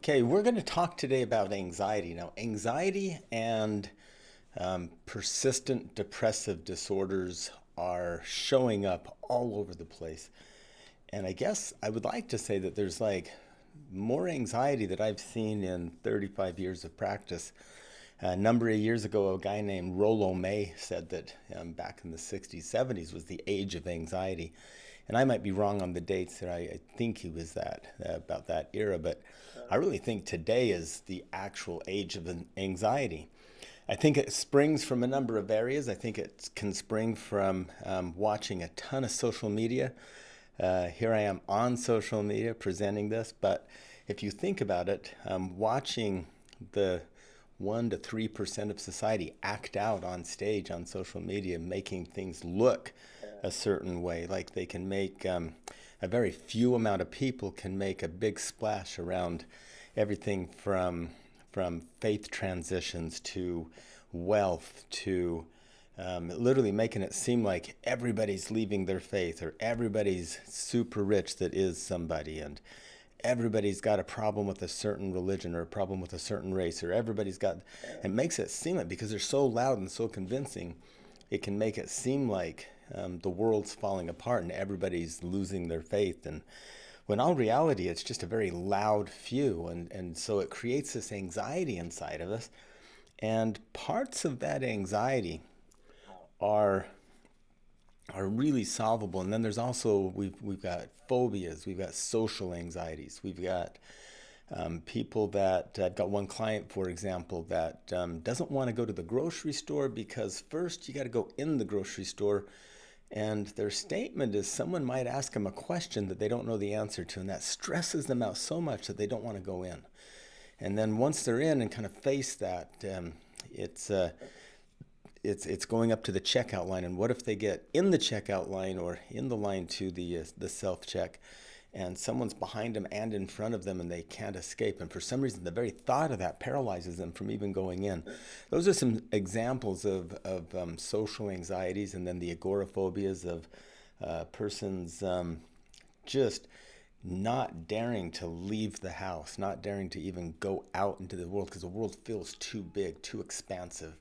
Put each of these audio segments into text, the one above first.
Okay, we're going to talk today about anxiety. Now, anxiety and persistent depressive disorders are showing up all over the place. And I guess I would like to say that there's like more anxiety that I've seen in 35 years of practice. A number of years ago, a guy named Rollo May said that back in the 60s, 70s was the age of anxiety. And I might be wrong on the dates, and I think he was about that era, but I really think today is the actual age of anxiety. I think it springs from a number of areas. I think it can spring from watching a ton of social media. Here I am on social media presenting this, but if you think about it, watching the 1 to 3% of society act out on stage on social media, making things look a certain way, like they can make a very few amount of people can make a big splash around everything from faith transitions to wealth to literally making it seem like everybody's leaving their faith or everybody's super rich that is somebody, and everybody's got a problem with a certain religion or a problem with a certain race, or everybody's got, it makes it seem like, because they're so loud and so convincing, it can make it seem like the world's falling apart and everybody's losing their faith. And when all reality, it's just a very loud few. And so it creates this anxiety inside of us. And parts of that anxiety are really solvable. And then there's also, we've got phobias, we've got social anxieties, we've got people that, I've got one client, for example, that doesn't want to go to the grocery store because first you got to go in the grocery store, and their statement is someone might ask them a question that they don't know the answer to, and that stresses them out so much that they don't want to go in. And then once they're in and kind of face that, it's going up to the checkout line, and what if they get in the checkout line or in the line to the self-check, and someone's behind them and in front of them and they can't escape, and for some reason the very thought of that paralyzes them from even going in. Those are some examples of social anxieties. And then the agoraphobias of persons just not daring to leave the house, not daring to even go out into the world because the world feels too big, too expansive.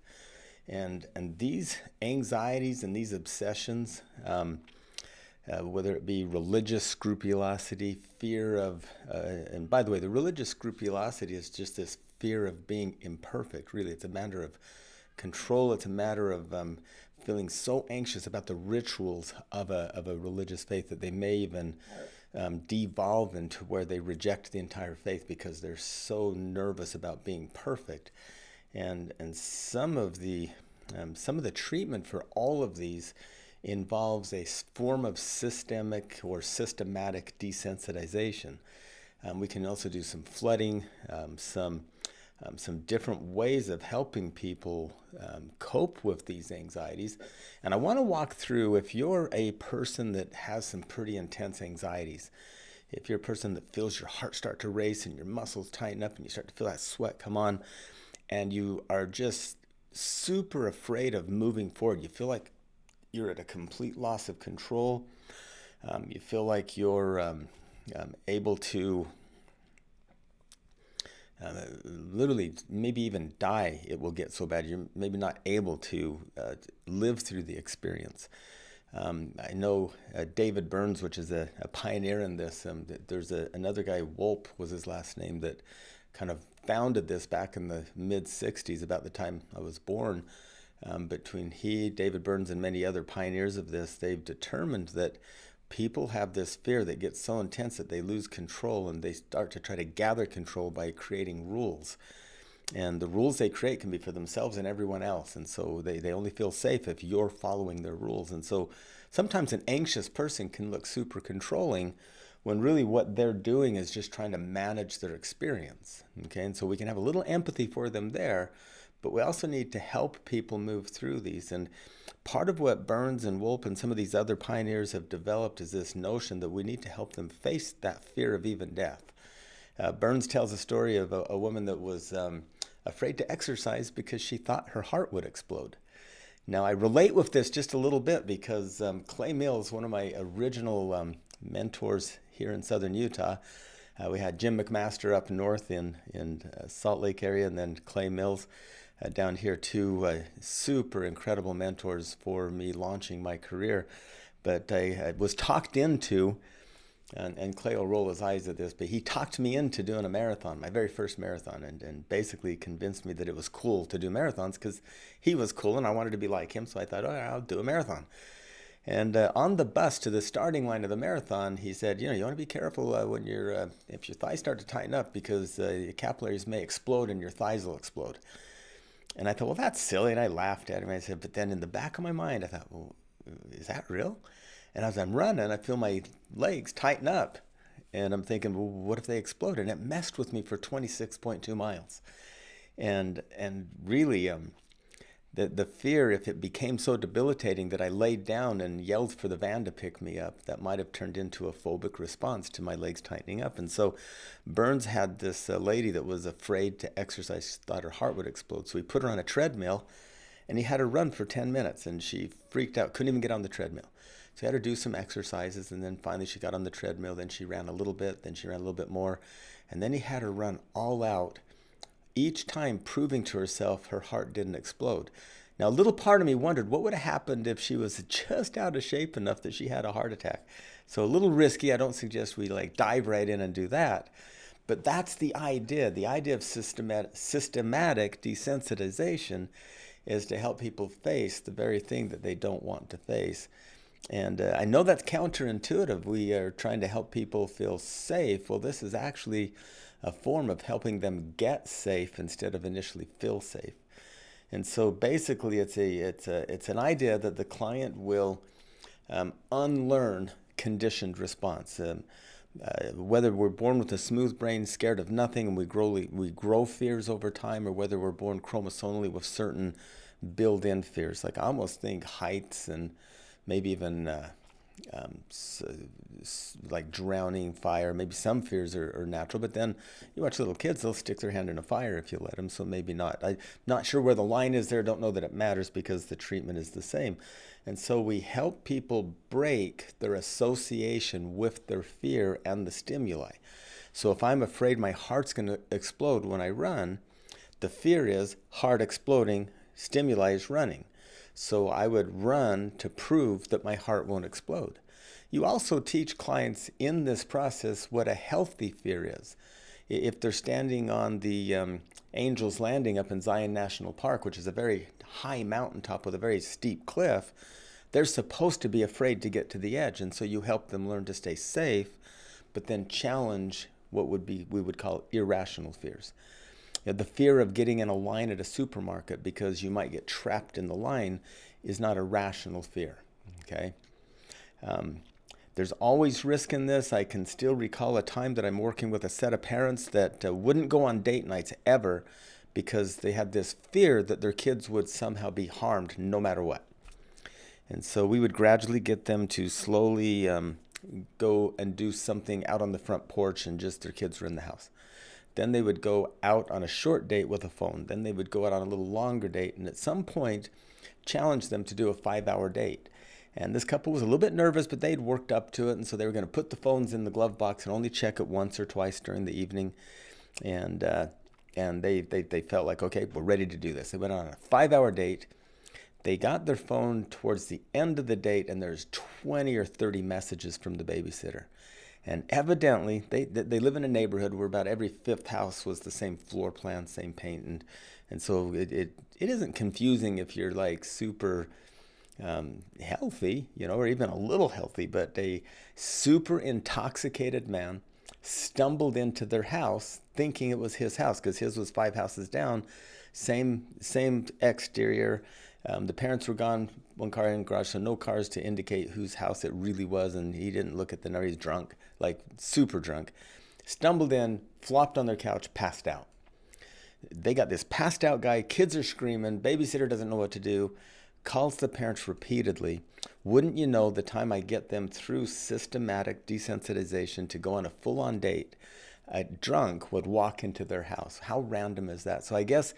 And these anxieties and these obsessions, whether it be religious scrupulosity, fear of, and by the way, the religious scrupulosity is just this fear of being imperfect, really. It's a matter of control. It's a matter of feeling so anxious about the rituals of a religious faith that they may even devolve into where they reject the entire faith because they're so nervous about being perfect. And some of the treatment for all of these involves a form of systemic or systematic desensitization. We can also do some flooding, some different ways of helping people cope with these anxieties. And I want to walk through, if you're a person that has some pretty intense anxieties, if you're a person that feels your heart start to race and your muscles tighten up and you start to feel that sweat come on, and you are just super afraid of moving forward, you feel like you're at a complete loss of control, you feel like you're able to literally maybe even die, it will get so bad you're maybe not able to live through the experience. I know David Burns, which is a pioneer in this. There's another guy, Wolpe was his last name, that kind of founded this back in the mid-'60s, about the time I was born. Between he, David Burns, and many other pioneers of this, they've determined that people have this fear that gets so intense that they lose control, and they start to try to gather control by creating rules. And the rules they create can be for themselves and everyone else. And so they only feel safe if you're following their rules. And so sometimes an anxious person can look super controlling when really what they're doing is just trying to manage their experience. Okay, and so we can have a little empathy for them there, but we also need to help people move through these. And part of what Burns and Wolpe and some of these other pioneers have developed is this notion that we need to help them face that fear of even death. Burns tells a story of a woman that was afraid to exercise because she thought her heart would explode. Now, I relate with this just a little bit because Clay Mills, one of my original mentors here in southern Utah, We had Jim McMaster up north in Salt Lake area, and then Clay Mills down here, two super incredible mentors for me launching my career. But I was talked into, and Clay will roll his eyes at this, but he talked me into doing a marathon, my very first marathon, and basically convinced me that it was cool to do marathons because he was cool and I wanted to be like him. So I thought, oh, I'll do a marathon. And on the bus to the starting line of the marathon, he said, you want to be careful when if your thighs start to tighten up because your capillaries may explode and your thighs will explode. And I thought, well, that's silly. And I laughed at him. I said, but then in the back of my mind, I thought, well, is that real? And as I'm running, I feel my legs tighten up. And I'm thinking, well, what if they explode? And it messed with me for 26.2 miles. And really, the fear, if it became so debilitating that I laid down and yelled for the van to pick me up, that might have turned into a phobic response to my legs tightening up. And so Burns had this lady that was afraid to exercise. She thought her heart would explode. So he put her on a treadmill, and he had her run for 10 minutes, and she freaked out, couldn't even get on the treadmill. So he had her do some exercises, and then finally she got on the treadmill. Then she ran a little bit, then she ran a little bit more. And then he had her run all out, each time proving to herself her heart didn't explode. Now, a little part of me wondered what would have happened if she was just out of shape enough that she had a heart attack. So a little risky. I don't suggest we dive right in and do that. But that's the idea. The idea of systematic desensitization is to help people face the very thing that they don't want to face. And I know that's counterintuitive. We are trying to help people feel safe. Well, this is actually a form of helping them get safe instead of initially feel safe. And so basically it's an idea that the client will unlearn conditioned response. Whether we're born with a smooth brain, scared of nothing, and we grow fears over time, or whether we're born chromosomally with certain built-in fears. Like I almost think heights and maybe even like drowning, fire. Maybe some fears are natural, but then you watch little kids, they'll stick their hand in a fire if you let them, so maybe not. I'm not sure where the line is there. Don't know that it matters because the treatment is the same. And so we help people break their association with their fear and the stimuli. So if I'm afraid my heart's going to explode when I run, the fear is heart exploding, stimuli is running. So I would run to prove that my heart won't explode. You also teach clients in this process what a healthy fear is. If they're standing on the Angel's Landing up in Zion National Park, which is a very high mountaintop with a very steep cliff, they're supposed to be afraid to get to the edge. And so you help them learn to stay safe, but then challenge what we would call irrational fears. The fear of getting in a line at a supermarket because you might get trapped in the line is not a rational fear, okay? There's always risk in this. I can still recall a time that I'm working with a set of parents that wouldn't go on date nights ever because they had this fear that their kids would somehow be harmed no matter what. And so we would gradually get them to slowly go and do something out on the front porch and just their kids were in the house. Then they would go out on a short date with a phone. Then they would go out on a little longer date and at some point challenge them to do a 5-hour date. And this couple was a little bit nervous, but they'd worked up to it. And so they were going to put the phones in the glove box and only check it once or twice during the evening. And they felt like, okay, we're ready to do this. They went on a 5-hour date. They got their phone towards the end of the date and there's 20 or 30 messages from the babysitter. And evidently, they live in a neighborhood where about every fifth house was the same floor plan, same paint. And so it isn't confusing if you're like super healthy, or even a little healthy, but a super intoxicated man stumbled into their house thinking it was his house because his was 5 houses down, same exterior. The parents were gone, one car in the garage, so no cars to indicate whose house it really was, and he didn't look at the number. He's drunk, like super drunk. Stumbled in, flopped on their couch, passed out. They got this passed out guy, kids are screaming, babysitter doesn't know what to do, calls the parents repeatedly. Wouldn't you know, the time I get them through systematic desensitization to go on a full-on date, a drunk would walk into their house. How random is that? So I guess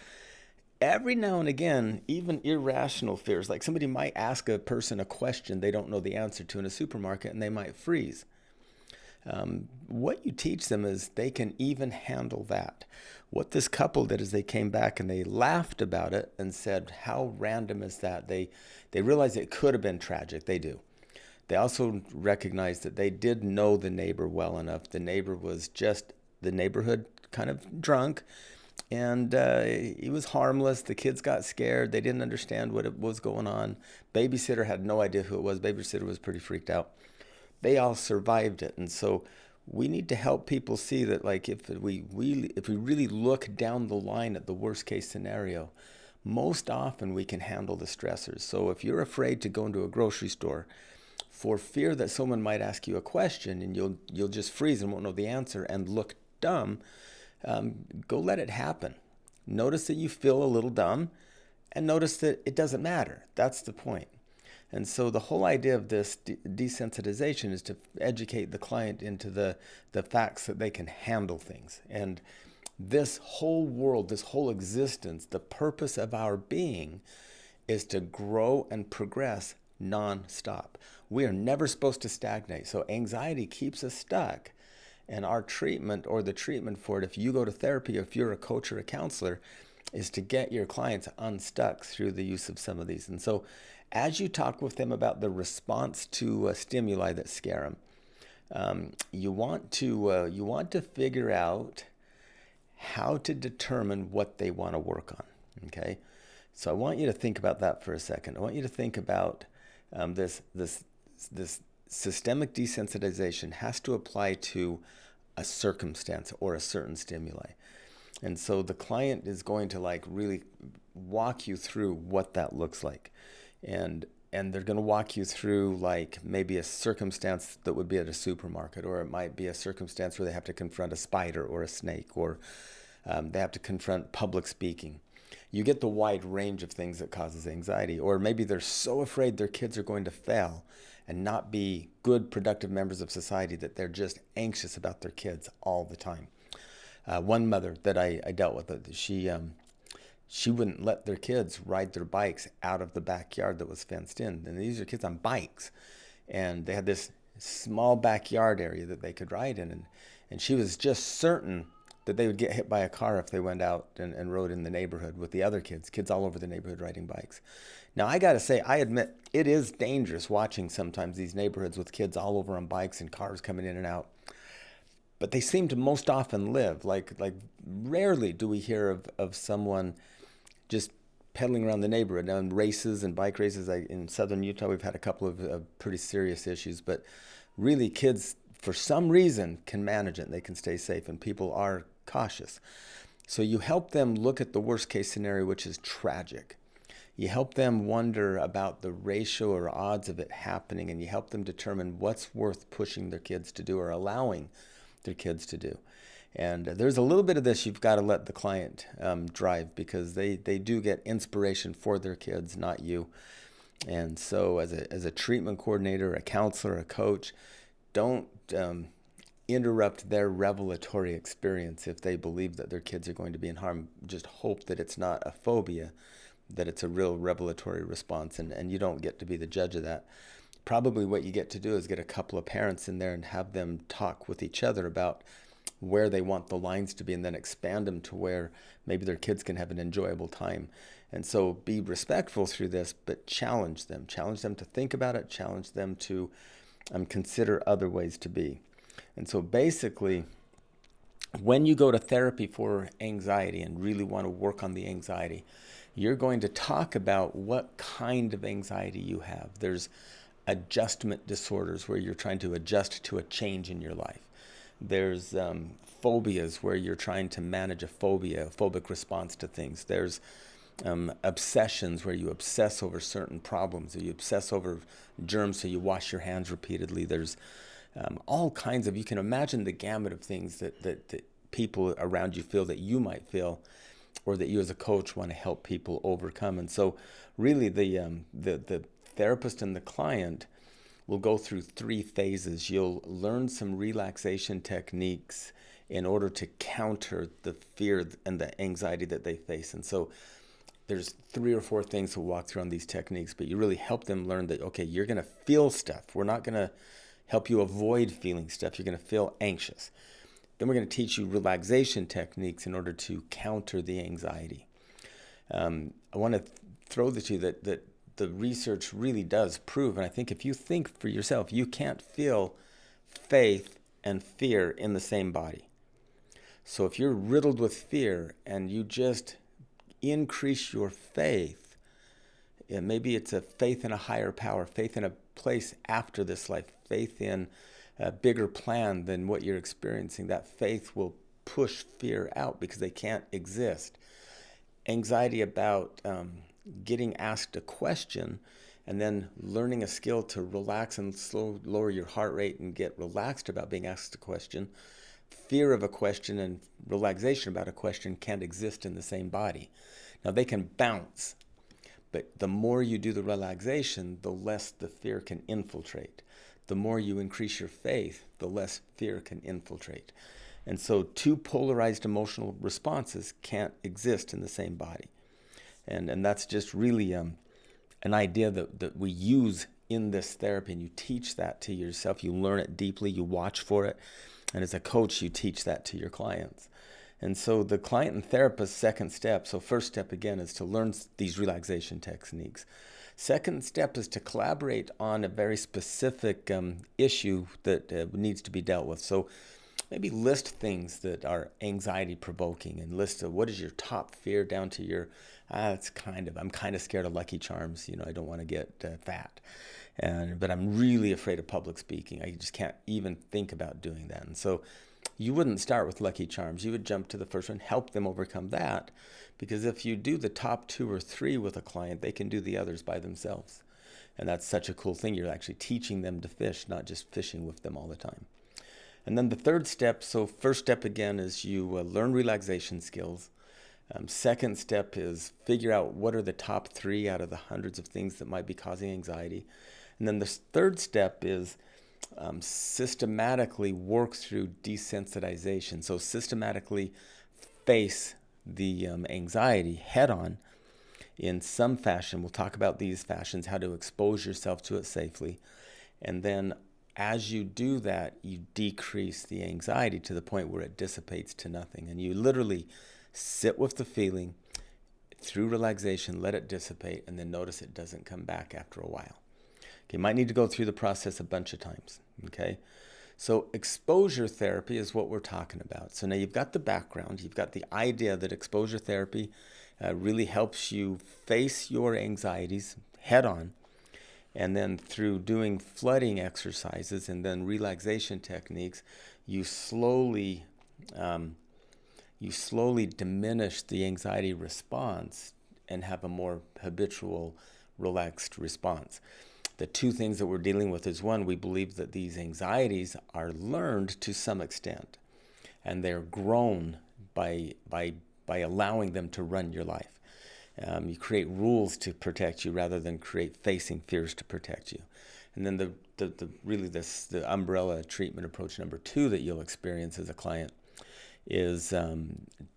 every now and again, even irrational fears, like somebody might ask a person a question they don't know the answer to in a supermarket and they might freeze. What you teach them is they can even handle that. What this couple did is they came back and they laughed about it and said, how random is that? They realized it could have been tragic. They do. They also recognized that they did know the neighbor well enough. The neighbor was just the neighborhood kind of drunk, and he was harmless. The kids got scared. They didn't understand what was going on. Babysitter had no idea who it was. Babysitter was pretty freaked out. They all survived it, and so we need to help people see that, like, if we really look down the line at the worst case scenario, most often we can handle the stressors. So if you're afraid to go into a grocery store for fear that someone might ask you a question and you'll just freeze and won't know the answer and look dumb, go let it happen. Notice that you feel a little dumb and notice that it doesn't matter. That's the point. And so the whole idea of this desensitization is to educate the client into the facts that they can handle things. And this whole world, this whole existence, the purpose of our being is to grow and progress non-stop. We are never supposed to stagnate. So anxiety keeps us stuck. And our treatment, or the treatment for it, if you go to therapy, or if you're a coach or a counselor, is to get your clients unstuck through the use of some of these. And so as you talk with them about the response to stimuli that scare them, you want to figure out how to determine what they want to work on. Okay, so I want you to think about that for a second. I want you to think about this systemic desensitization has to apply to a circumstance or a certain stimuli. And so the client is going to like really walk you through what that looks like. And they're going to walk you through like maybe a circumstance that would be at a supermarket, or it might be a circumstance where they have to confront a spider or a snake, or they have to confront public speaking. You get the wide range of things that causes anxiety. Or maybe they're so afraid their kids are going to fail and not be good, productive members of society that they're just anxious about their kids all the time. One mother that I dealt with, she wouldn't let their kids ride their bikes out of the backyard that was fenced in. And these are kids on bikes. And they had this small backyard area that they could ride in. And she was just certain that they would get hit by a car if they went out and rode in the neighborhood with the other kids all over the neighborhood riding bikes. Now, I got to say, I admit, it is dangerous watching sometimes these neighborhoods with kids all over on bikes and cars coming in and out. But they seem to most often live. Like rarely do we hear of someone just pedaling around the neighborhood. Now, in races and bike races, in southern Utah, we've had a couple of pretty serious issues. But really, kids, for some reason, can manage it and they can stay safe, and people are cautious. So you help them look at the worst case scenario, which is tragic. You help them wonder about the ratio or odds of it happening, and you help them determine what's worth pushing their kids to do or allowing their kids to do. And there's a little bit of this you've got to let the client drive, because they do get inspiration for their kids, not you. And so as a treatment coordinator, a counselor, a coach, don't interrupt their revelatory experience if they believe that their kids are going to be in harm. Just hope that it's not a phobia, that it's a real revelatory response, and you don't get to be the judge of that. Probably what you get to do is get a couple of parents in there and have them talk with each other about where they want the lines to be, and then expand them to where maybe their kids can have an enjoyable time. And so be respectful through this, but challenge them to think about it, challenge them to consider other ways to be. And so basically, when you go to therapy for anxiety and really want to work on the anxiety, you're going to talk about what kind of anxiety you have. There's adjustment disorders where you're trying to adjust to a change in your life. There's phobias where you're trying to manage a phobic response to things. There's obsessions where you obsess over certain problems, or you obsess over germs, so you wash your hands repeatedly. There's all kinds of, you can imagine the gamut of things that people around you feel, that you might feel, or that you as a coach want to help people overcome. And so really the therapist and the client will go through 3 phases. You'll learn some relaxation techniques in order to counter the fear and the anxiety that they face. And so there's 3 or 4 things to walk through on these techniques, but you really help them learn that, okay, you're going to feel stuff. We're not going to help you avoid feeling stuff. You're going to feel anxious. Then we're going to teach you relaxation techniques in order to counter the anxiety. I want to throw this to you that the research really does prove, and I think if you think for yourself, you can't feel faith and fear in the same body. So if you're riddled with fear and you just increase your faith, maybe it's a faith in a higher power, faith in a place after this life, faith in a bigger plan than what you're experiencing, that faith will push fear out because they can't exist. Anxiety about getting asked a question and then learning a skill to relax and lower your heart rate and get relaxed about being asked a question. Fear of a question and relaxation about a question can't exist in the same body. Now they can bounce, but the more you do the relaxation, the less the fear can infiltrate. The more you increase your faith, the less fear can infiltrate. And so two polarized emotional responses can't exist in the same body. And that's just really an idea that we use in this therapy, and you teach that to yourself. You learn it deeply, you watch for it, and as a coach, you teach that to your clients. And so the client and therapist's second step, so first step again is to learn these relaxation techniques. Second step is to collaborate on a very specific issue that needs to be dealt with. So maybe list things that are anxiety provoking and list what is your top fear down to your, I'm kind of scared of Lucky Charms. I don't want to get fat. But I'm really afraid of public speaking. I just can't even think about doing that. And so you wouldn't start with Lucky Charms. You would jump to the first one, help them overcome that. Because if you do the top 2 or 3 with a client, they can do the others by themselves. And that's such a cool thing. You're actually teaching them to fish, not just fishing with them all the time. And then the third step, so first step again is you learn relaxation skills. Second step is figure out what are the top 3 out of the hundreds of things that might be causing anxiety. And then the third step is systematically work through desensitization. So systematically face the anxiety head on in some fashion. We'll talk about these fashions, how to expose yourself to it safely. And then as you do that, you decrease the anxiety to the point where it dissipates to nothing. And you literally sit with the feeling through relaxation, let it dissipate, and then notice it doesn't come back after a while. Okay, you might need to go through the process a bunch of times. Okay, so exposure therapy is what we're talking about. So now you've got the background, you've got the idea that exposure therapy really helps you face your anxieties head on. And then through doing flooding exercises and then relaxation techniques, you slowly diminish the anxiety response and have a more habitual, relaxed response. The 2 things that we're dealing with is, one, we believe that these anxieties are learned to some extent, and they're grown by allowing them to run your life. You create rules to protect you rather than create facing fears to protect you. And then the umbrella treatment approach number 2 that you'll experience as a client is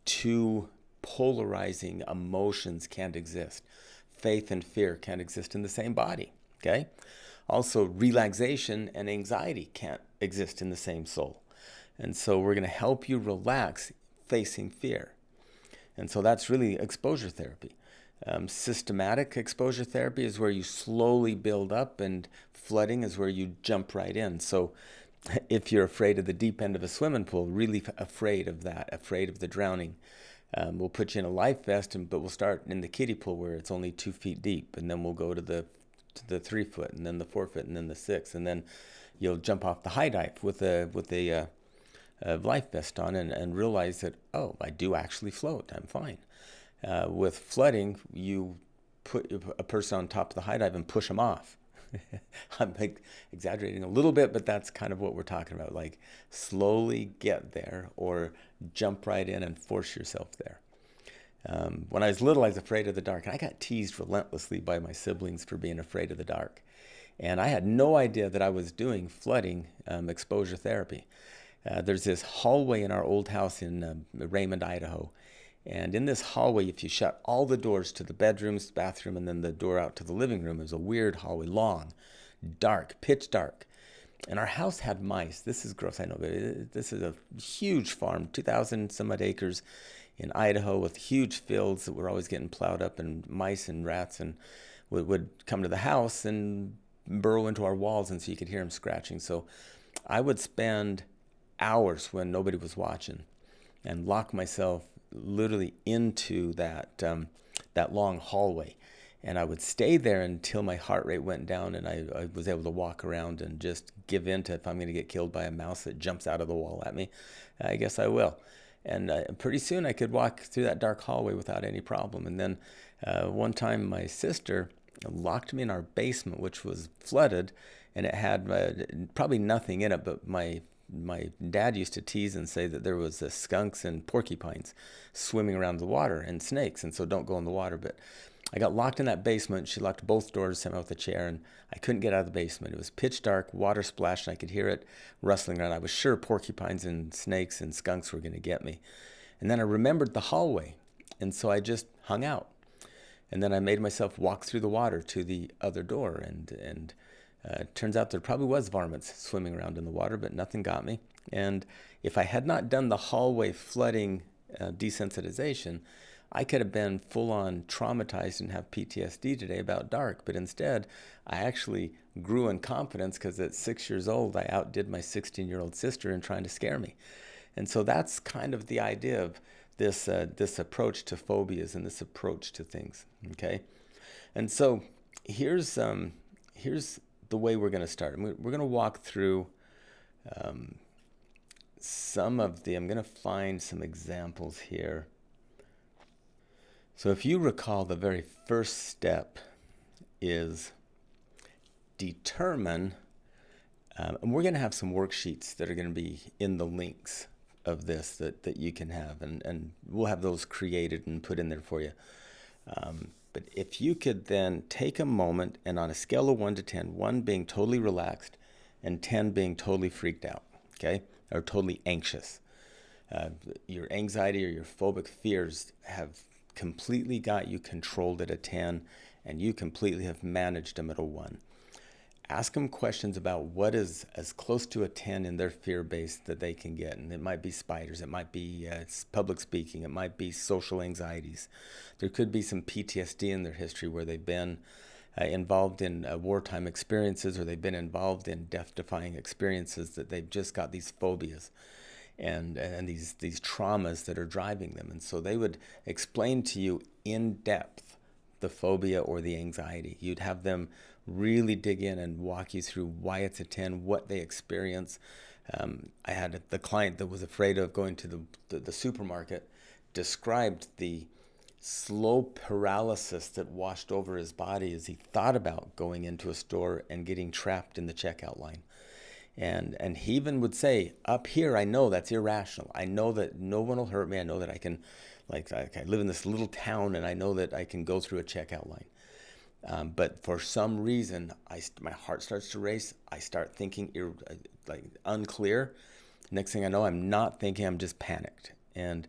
2 polarizing emotions can't exist. Faith and fear can't exist in the same body. Okay? Also, relaxation and anxiety can't exist in the same soul. And so we're going to help you relax facing fear. And so that's really exposure therapy. Systematic exposure therapy is where you slowly build up, and flooding is where you jump right in. So if you're afraid of the deep end of a swimming pool, really afraid of that, afraid of the drowning, we'll put you in a life vest, but we'll start in the kiddie pool where it's only 2 feet deep, and then we'll go to the 3 foot, and then the 4 foot, and then the 6, and then you'll jump off the high dive with a life vest on and realize that, oh, I do actually float. I'm fine. With flooding, you put a person on top of the high dive and push them off. I'm exaggerating a little bit, but that's kind of what we're talking about. Like, slowly get there or jump right in and force yourself there. When I was little, I was afraid of the dark. And I got teased relentlessly by my siblings for being afraid of the dark. And I had no idea that I was doing flooding exposure therapy. There's this hallway in our old house in Raymond, Idaho. And in this hallway, if you shut all the doors to the bedrooms, bathroom, and then the door out to the living room, is a weird hallway, long, dark, pitch dark. And our house had mice. This is gross, I know, but this is a huge farm, 2,000 some odd acres in Idaho with huge fields that were always getting plowed up, and mice and rats and would come to the house and burrow into our walls, and so you could hear them scratching. So I would spend hours when nobody was watching and lock myself literally into that long hallway. And I would stay there until my heart rate went down and I was able to walk around and just give in to, if I'm going to get killed by a mouse that jumps out of the wall at me, I guess I will. And pretty soon I could walk through that dark hallway without any problem. And then one time my sister locked me in our basement, which was flooded, and it had probably nothing in it, but my dad used to tease and say that there was skunks and porcupines swimming around the water and snakes, and so don't go in the water. But I got locked in that basement. She locked both doors, sent me out with a chair, and I couldn't get out of the basement. It was pitch dark, water splashed, and I could hear it rustling around. I was sure porcupines and snakes and skunks were going to get me. And then I remembered the hallway, and so I just hung out. And then I made myself walk through the water to the other door, and it turns out there probably was varmints swimming around in the water, but nothing got me. And if I had not done the hallway flooding desensitization, I could have been full on traumatized and have PTSD today about dark. But instead, I actually grew in confidence because at 6 years old, I outdid my 16-year-old sister in trying to scare me. And so that's kind of the idea of this approach to phobias and this approach to things. Okay, and so here's the way we're going to start. We're going to walk through some of the. I'm going to find some examples here. So if you recall, the very first step is determine, and we're going to have some worksheets that are going to be in the links of this that you can have, and we'll have those created and put in there for you. But if you could then take a moment and on a scale of 1 to 10, 1 being totally relaxed and 10 being totally freaked out, okay, or totally anxious. Your anxiety or your phobic fears have completely got you controlled at a 10, and you completely have managed them at a 1. Ask them questions about what is as close to a 10 in their fear base that they can get. And it might be spiders, it might be public speaking, it might be social anxieties. There could be some PTSD in their history where they've been involved in wartime experiences, or they've been involved in death-defying experiences that they've just got these phobias and these traumas that are driving them. And so they would explain to you in depth the phobia or the anxiety. You'd have them really dig in and walk you through why it's a 10, what they experience. I had the client that was afraid of going to the supermarket described the slow paralysis that washed over his body as he thought about going into a store and getting trapped in the checkout line. And he even would say, up here, I know that's irrational. I know that no one will hurt me. I know that I can, I live in this little town, and I know that I can go through a checkout line. But for some reason, my heart starts to race. I start thinking unclear. Next thing I know, I'm not thinking, I'm just panicked. And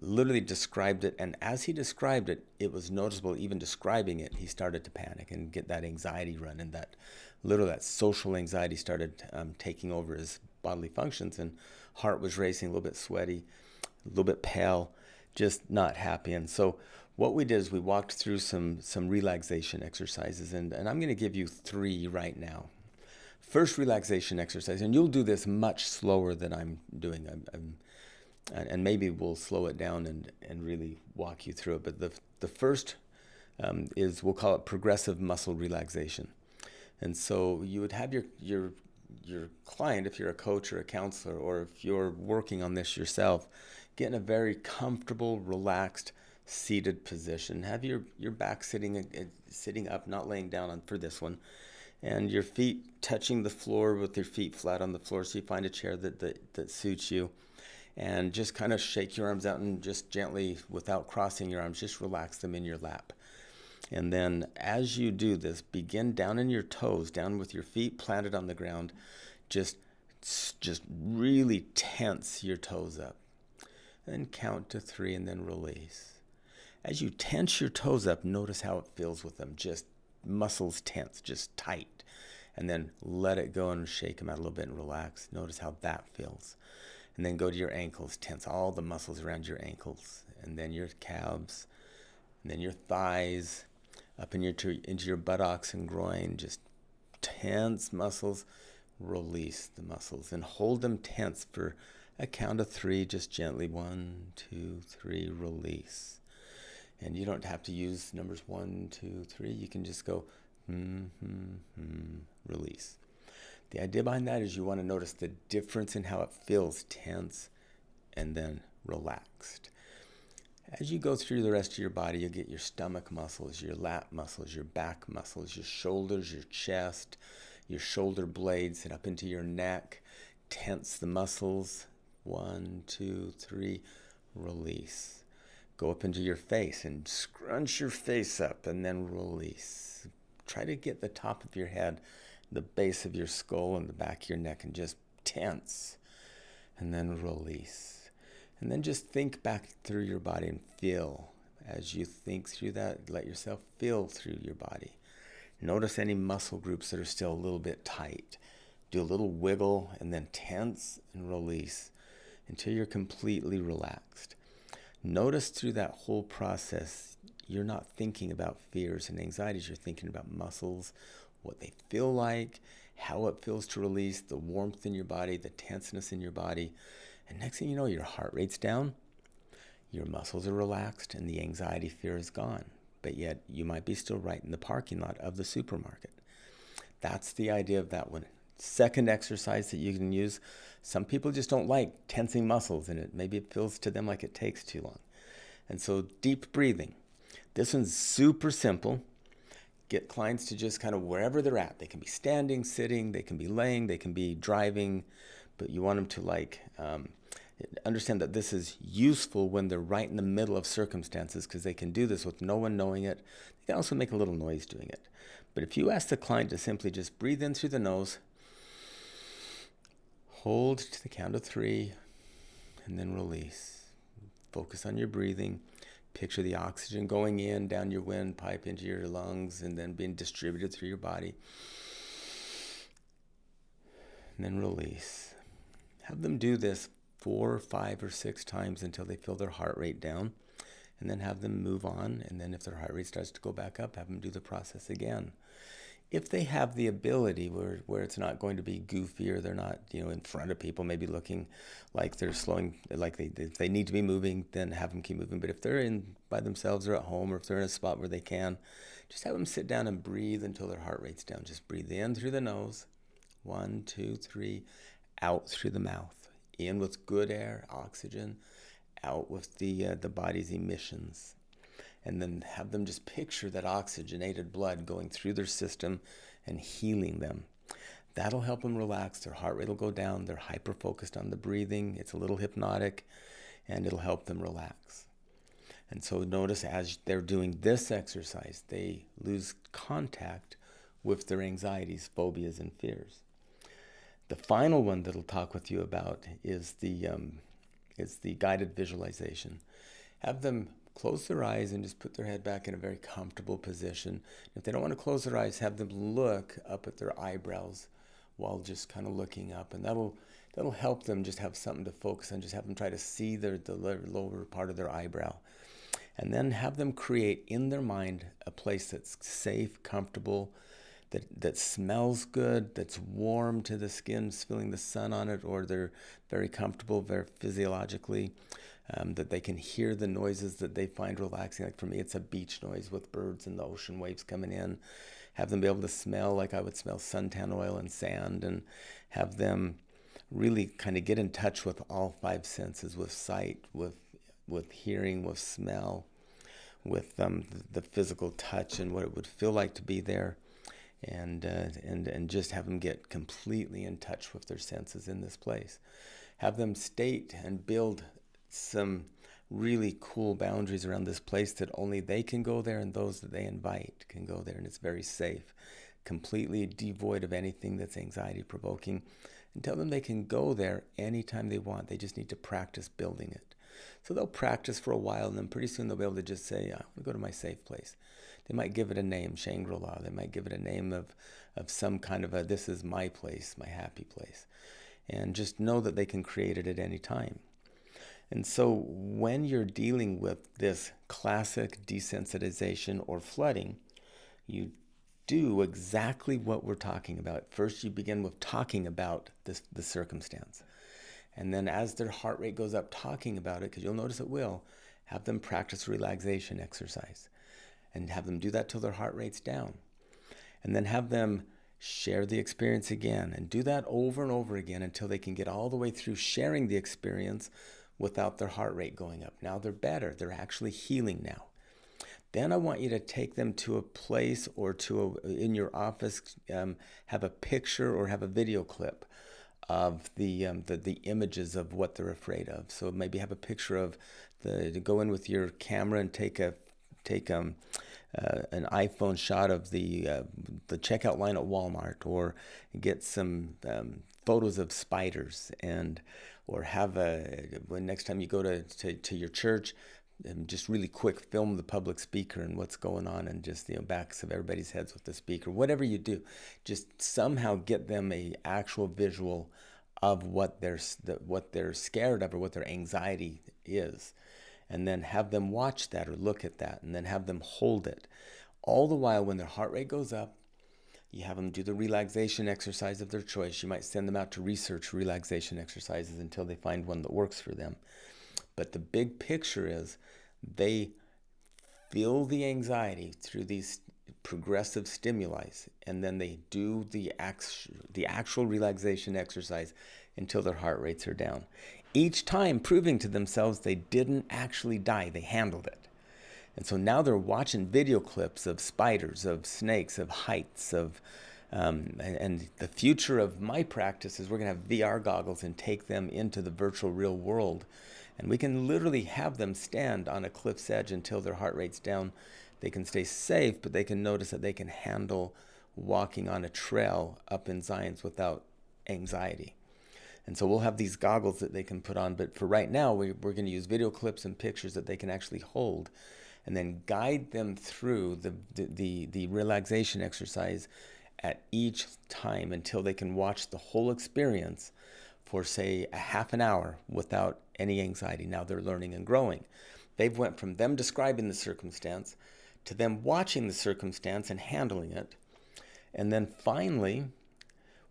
literally described it. And as he described it, it was noticeable, even describing it, he started to panic and get that anxiety run. And that social anxiety started taking over his bodily functions. And heart was racing, a little bit sweaty, a little bit pale, just not happy. And so what we did is we walked through some relaxation exercises, and I'm going to give you 3 right now. First relaxation exercise, and you'll do this much slower than I'm doing, and maybe we'll slow it down and really walk you through it. But the first is, we'll call it progressive muscle relaxation. And so you would have your client, if you're a coach or a counselor, or if you're working on this yourself, get in a very comfortable, relaxed, seated position. Have your back sitting up, not laying down for this one, and your feet touching the floor with your feet flat on the floor, so you find a chair that suits you, and just kind of shake your arms out and just gently, without crossing your arms, just relax them in your lap. And then as you do this, begin down in your toes, down with your feet planted on the ground, just really tense your toes up. Then count to 3 and then release. As you tense your toes up, notice how it feels with them. Just muscles tense, just tight. and then let it go and shake them out a little bit and relax. Notice how that feels. And then go to your ankles, tense all the muscles around your ankles, and then your calves, and then your thighs, up into your buttocks and groin. Just tense muscles. Release the muscles and hold them tense for a count of 3, just gently. 1, 2, 3, release. And you don't have to use numbers 1, 2, 3. You can just go, release. The idea behind that is you want to notice the difference in how it feels tense and then relaxed. As you go through the rest of your body, you'll get your stomach muscles, your lat muscles, your back muscles, your shoulders, your chest, your shoulder blades, and up into your neck. Tense the muscles. 1, 2, 3, release. Go up into your face and scrunch your face up and then release. Try to get the top of your head, the base of your skull, and the back of your neck, and just tense and then release. And then just think back through your body and feel. As you think through that, let yourself feel through your body. Notice any muscle groups that are still a little bit tight. Do a little wiggle and then tense and release until you're completely relaxed. Notice through that whole process, you're not thinking about fears and anxieties. You're thinking about muscles, what they feel like, how it feels to release, the warmth in your body, the tenseness in your body. And next thing you know, your heart rate's down, your muscles are relaxed, and the anxiety, fear is gone. But yet you might be still right in the parking lot of the supermarket. That's the idea of that one. Second exercise that you can use. Some people just don't like tensing muscles, and maybe it feels to them like it takes too long. And so deep breathing. This one's super simple. Get clients to just kind of wherever they're at. They can be standing, sitting, they can be laying, they can be driving, but you want them to understand that this is useful when they're right in the middle of circumstances, because they can do this with no one knowing it. They can also make a little noise doing it. But if you ask the client to simply just breathe in through the nose, hold to the count of 3, and then release. Focus on your breathing. Picture the oxygen going in, down your windpipe, into your lungs, and then being distributed through your body. And then release. Have them do this 4, 5, or 6 times until they feel their heart rate down, and then have them move on. And then if their heart rate starts to go back up, have them do the process again. If they have the ability where it's not going to be goofy, or they're not in front of people, maybe looking like they're slowing, like they need to be moving, then have them keep moving. But if they're in by themselves or at home, or if they're in a spot where they can, just have them sit down and breathe until their heart rate's down. Just breathe in through the nose, 1, 2, 3, out through the mouth. In with good air, oxygen, out with the body's emissions. And then have them just picture that oxygenated blood going through their system and healing them. That'll help them relax. Their heart rate will go down. They're hyper-focused on the breathing. It's a little hypnotic, and it'll help them relax. And so notice as they're doing this exercise, they lose contact with their anxieties, phobias, and fears. The final one that I'll talk with you about is the guided visualization. Have them close their eyes and just put their head back in a very comfortable position. If they don't want to close their eyes, have them look up at their eyebrows while just kind of looking up, and that'll help them just have something to focus on. Just have them try to see the lower part of their eyebrow, and then have them create in their mind a place that's safe, comfortable, that smells good, that's warm to the skin, feeling the sun on it, or they're very comfortable, very physiologically, that they can hear the noises that they find relaxing. Like for me, it's a beach noise with birds and the ocean waves coming in. Have them be able to smell like I would smell suntan oil and sand, and have them really kind of get in touch with all 5 senses, with sight, with hearing, with smell, with the physical touch and what it would feel like to be there. And just have them get completely in touch with their senses in this place. Have them state and build some really cool boundaries around this place that only they can go there, and those that they invite can go there, and it's very safe, completely devoid of anything that's anxiety provoking, and tell them they can go there anytime they want. They just need to practice building it. So they'll practice for a while, and then pretty soon they'll be able to just say, I want to go to my safe place. They might give it a name, Shangri-La. They might give it a name of some kind of this is my place, my happy place. And just know that they can create it at any time. And so when you're dealing with this classic desensitization or flooding, you do exactly what we're talking about. First, you begin with talking about the circumstance. And then as their heart rate goes up, talking about it, because you'll notice it will, have them practice relaxation exercise. And have them do that till their heart rate's down. And then have them share the experience again. And do that over and over again until they can get all the way through sharing the experience without their heart rate going up. Now they're better. They're actually healing now. Then I want you to take them to a place or in your office, have a picture or have a video clip of the images of what they're afraid of. So maybe have a picture of go in with your camera and take an iPhone shot of the checkout line at Walmart, or get some photos of spiders, or have when next time you go to your church, just really quick film the public speaker and what's going on, and just backs of everybody's heads with the speaker. Whatever you do, just somehow get them a actual visual of what they're scared of or what their anxiety is, and then have them watch that or look at that, and then have them hold it. All the while, when their heart rate goes up, you have them do the relaxation exercise of their choice. You might send them out to research relaxation exercises until they find one that works for them. But the big picture is they feel the anxiety through these progressive stimuli, and then they do the actual relaxation exercise until their heart rates are down. Each time proving to themselves they didn't actually die, they handled it. And so now they're watching video clips of spiders, of snakes, of heights, and the future of my practice is we're going to have VR goggles and take them into the virtual real world. And we can literally have them stand on a cliff's edge until their heart rate's down. They can stay safe, but they can notice that they can handle walking on a trail up in Zions without anxiety. And so we'll have these goggles that they can put on. But for right now, we're going to use video clips and pictures that they can actually hold, and then guide them through the relaxation exercise at each time until they can watch the whole experience for, say, a half an hour without any anxiety. Now they're learning and growing. They've went from them describing the circumstance to them watching the circumstance and handling it. And then finally,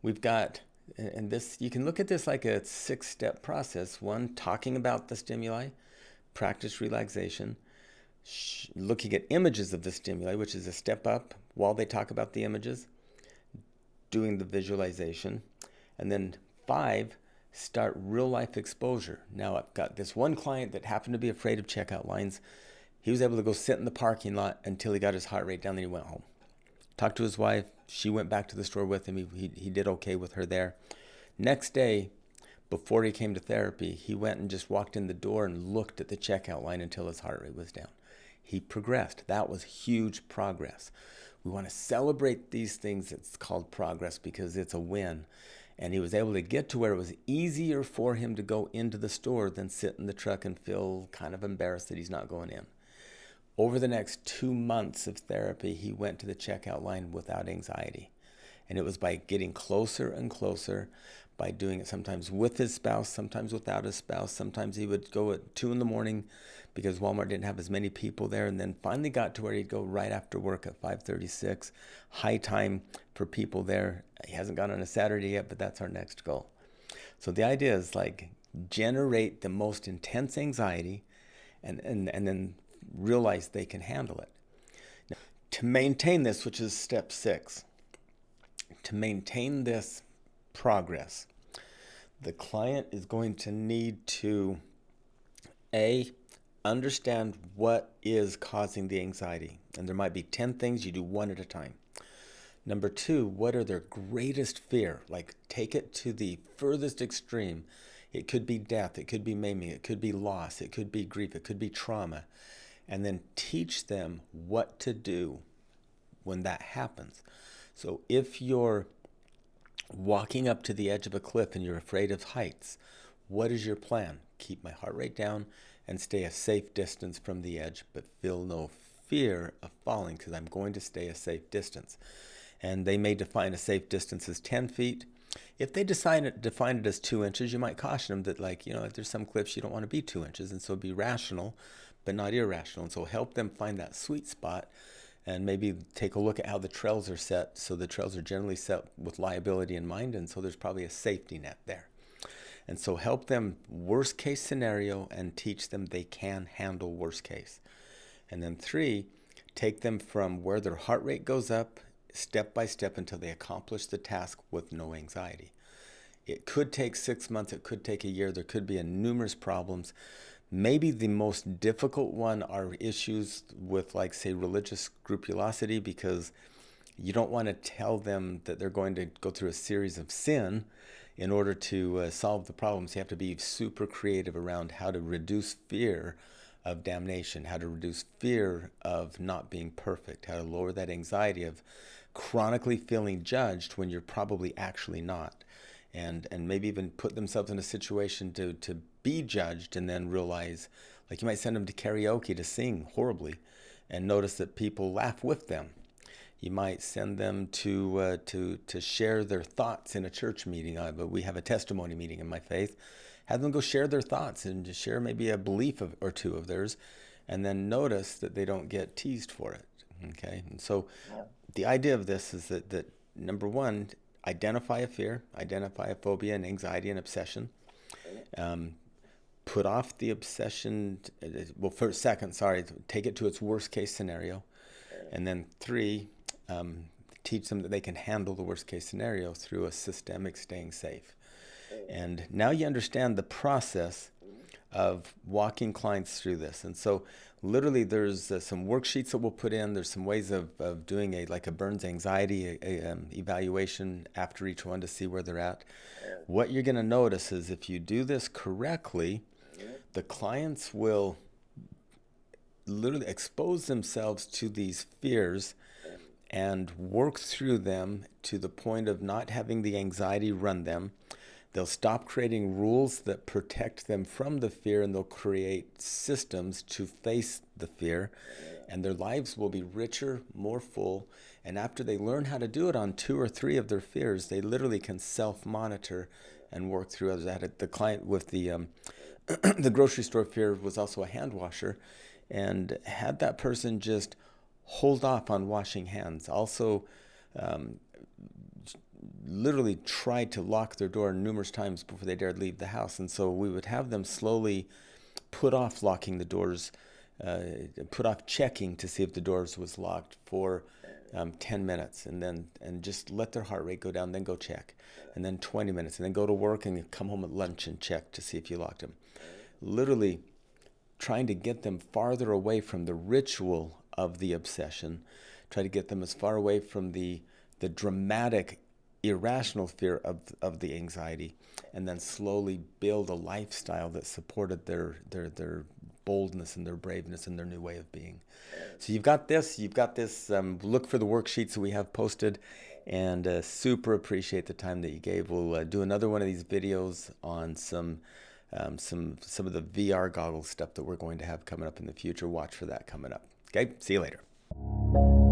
we've got, and this, you can look at this like a 6-step process. 1, talking about the stimuli, practice relaxation, looking at images of the stimuli, which is a step up while they talk about the images, doing the visualization, and then 5, start real life exposure. Now I've got this one client that happened to be afraid of checkout lines. He was able to go sit in the parking lot until he got his heart rate down, then he went home. Talked to his wife. She went back to the store with him. He did okay with her there. Next day, before he came to therapy, he went and just walked in the door and looked at the checkout line until his heart rate was down. He progressed. That was huge progress. We want to celebrate these things. It's called progress because it's a win. And he was able to get to where it was easier for him to go into the store than sit in the truck and feel kind of embarrassed that he's not going in. Over the next 2 months of therapy, he went to the checkout line without anxiety. And it was by getting closer and closer, by doing it sometimes with his spouse, sometimes without his spouse. Sometimes he would go at 2 a.m. because Walmart didn't have as many people there, and then finally got to where he'd go right after work at 5:36, high time for people there. He hasn't gone on a Saturday yet, but that's our next goal. So the idea is like generate the most intense anxiety and then realize they can handle it. Now, to maintain this, which is step 6, to maintain this progress, the client is going to need to understand what is causing the anxiety. And there might be 10 things, you do one at a time. Number 2, what are their greatest fear? Like take it to the furthest extreme. It could be death, it could be maiming, it could be loss, it could be grief, it could be trauma. And then teach them what to do when that happens. So if you're walking up to the edge of a cliff and you're afraid of heights, what is your plan? Keep my heart rate down and stay a safe distance from the edge, but feel no fear of falling because I'm going to stay a safe distance. And they may define a safe distance as 10 feet. If they define it as 2 inches, you might caution them that, like, there's some cliffs you don't want to be 2 inches, and so be rational, but not irrational. And so help them find that sweet spot, and maybe take a look at how the trails are set. So the trails are generally set with liability in mind, and so there's probably a safety net there. And so help them worst case scenario and teach them they can handle worst case. And then 3, take them from where their heart rate goes up step by step until they accomplish the task with no anxiety. It could take 6 months, it could take a year, there could be numerous problems. Maybe the most difficult one are issues with, like, say, religious scrupulosity, because you don't want to tell them that they're going to go through a series of sin in order to solve the problems. You have to be super creative around how to reduce fear of damnation, how to reduce fear of not being perfect, how to lower that anxiety of chronically feeling judged when you're probably actually not. And maybe even put themselves in a situation to be judged, and then realize, like, you might send them to karaoke to sing horribly and notice that people laugh with them. You might send them to share their thoughts in a church meeting. But we have a testimony meeting in my faith. Have them go share their thoughts and just share maybe a belief or two of theirs, and then notice that they don't get teased for it. Okay, and so the idea of this is that number one, identify a fear, identify a phobia and anxiety and obsession. Put off the obsession. Well, first, second, sorry, take it to its worst case scenario, and then 3, teach them that they can handle the worst case scenario through a systemic staying safe. And now you understand the process of walking clients through this. And so literally there's some worksheets that we'll put in. There's some ways of doing a Burns anxiety evaluation after each one to see where they're at. What you're going to notice is if you do this correctly, the clients will literally expose themselves to these fears and work through them to the point of not having the anxiety run them. They'll stop creating rules that protect them from the fear, and they'll create systems to face the fear, and their lives will be richer, more full. And after they learn how to do it on 2 or 3 of their fears, they literally can self-monitor and work through others. I had the client with the the grocery store fear was also a hand washer, and had that person just hold off on washing hands. Also, literally tried to lock their door numerous times before they dared leave the house. And so we would have them slowly put off locking the doors, put off checking to see if the doors was locked for 10 minutes, and just let their heart rate go down, then go check, and then 20 minutes, and then go to work and come home at lunch and check to see if you locked them. Literally trying to get them farther away from the ritual of the obsession, try to get them as far away from the dramatic irrational fear of the anxiety, and then slowly build a lifestyle that supported their boldness and their braveness and their new way of being. So you've got this. Look for the worksheets that we have posted, and super appreciate the time that you gave. We'll do another one of these videos on some of the VR goggles stuff that we're going to have coming up in the future. Watch for that coming up. Okay, see you later.